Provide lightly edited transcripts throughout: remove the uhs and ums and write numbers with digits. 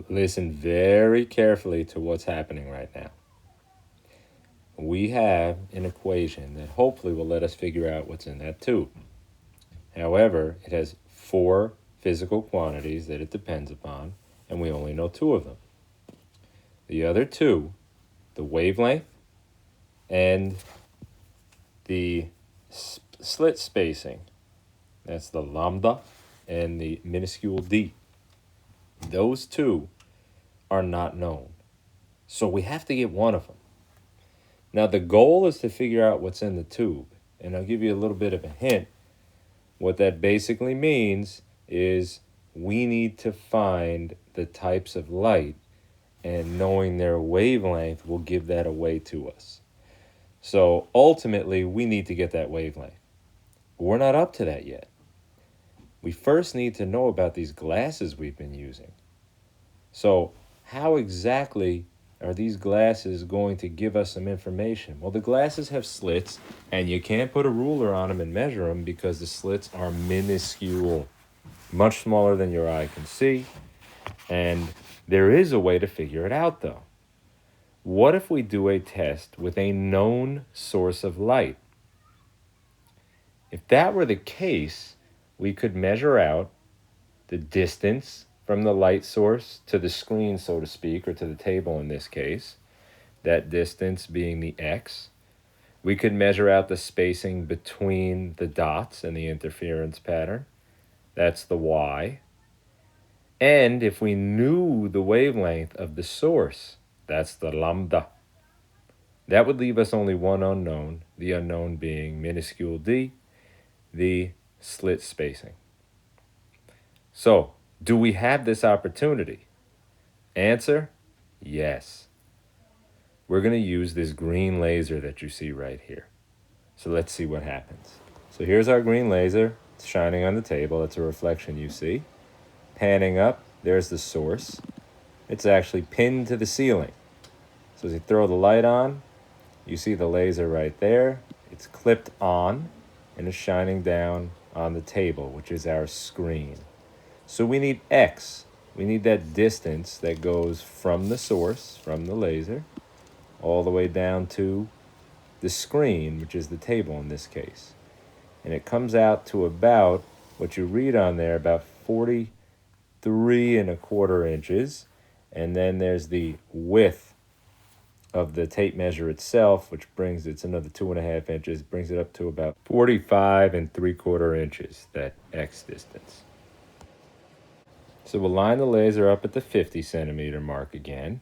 Listen very carefully to what's happening right now. We have an equation that hopefully will let us figure out what's in that tube. However, it has 4 physical quantities that it depends upon, and we only know 2 of them. The other 2, the wavelength and the slit spacing, that's the lambda and the minuscule d, those 2 are not known. So we have to get one of them. Now the goal is to figure out what's in the tube, and I'll give you a little bit of a hint. What that basically means is we need to find the types of light, and knowing their wavelength will give that away to us. So ultimately, we need to get that wavelength. We're not up to that yet. We first need to know about these glasses we've been using. So how exactly are these glasses going to give us some information? Well, the glasses have slits, and you can't put a ruler on them and measure them because the slits are minuscule, much smaller than your eye can see. And there is a way to figure it out, though. What if we do a test with a known source of light? If that were the case, we could measure out the distance from the light source to the screen, so to speak, or to the table in this case, that distance being the x. We could measure out the spacing between the dots and the interference pattern. That's the y. And if we knew the wavelength of the source, that's the lambda. That would leave us only one unknown, the unknown being minuscule d, the slit spacing. So, do we have this opportunity? Answer, yes. We're going to use this green laser that you see right here. So let's see what happens. So here's our green laser. It's shining on the table. It's a reflection you see. Panning up, there's the source. It's actually pinned to the ceiling. So as you throw the light on, you see the laser right there. It's clipped on and it's shining down on the table, which is our screen. So we need x. We need that distance that goes from the source, from the laser, all the way down to the screen, which is the table in this case. And it comes out to about, what you read on there, about 43¼ inches. And then there's the width of the tape measure itself, which brings it's another 2½ inches, brings it up to about 45¾ inches, that x distance. So we'll line the laser up at the 50 centimeter mark again.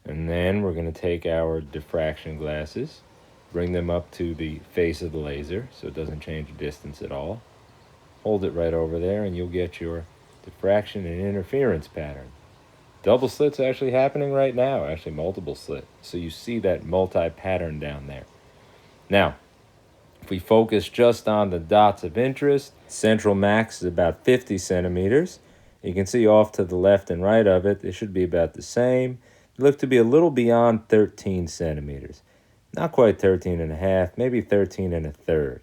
And then we're going to take our diffraction glasses, bring them up to the face of the laser so it doesn't change the distance at all. Hold it right over there and you'll get your diffraction and interference pattern. Double slit's actually happening right now, actually multiple slit. So you see that multi-pattern down there. Now, if we focus just on the dots of interest, central max is about 50 centimeters. You can see off to the left and right of it, they should be about the same. They look to be a little beyond 13 centimeters. Not quite 13½, maybe 13⅓.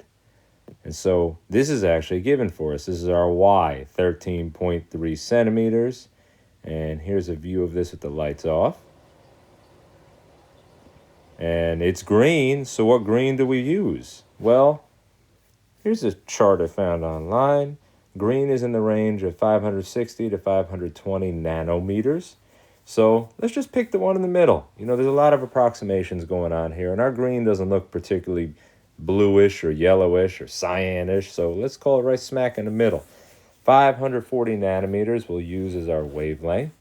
And so this is actually given for us. This is our y, 13.3 centimeters. And here's a view of this with the lights off. And it's green, so what green do we use? Well, here's a chart I found online. Green is in the range of 560 to 520 nanometers. So let's just pick the one in the middle. You know, there's a lot of approximations going on here, and our green doesn't look particularly bluish or yellowish or cyanish, so let's call it right smack in the middle. 540 nanometers we'll use as our wavelength.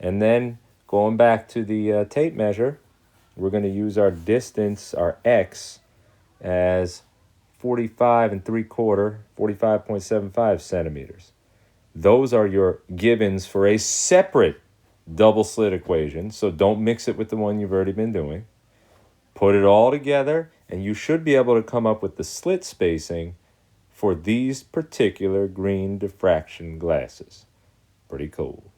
And then going back to the tape measure, we're going to use our distance, our x, as 45⅓, 45.75 centimeters. Those are your givens for a separate double slit equation, so don't mix it with the one you've already been doing. Put it all together, and you should be able to come up with the slit spacing for these particular green diffraction glasses. Pretty cool.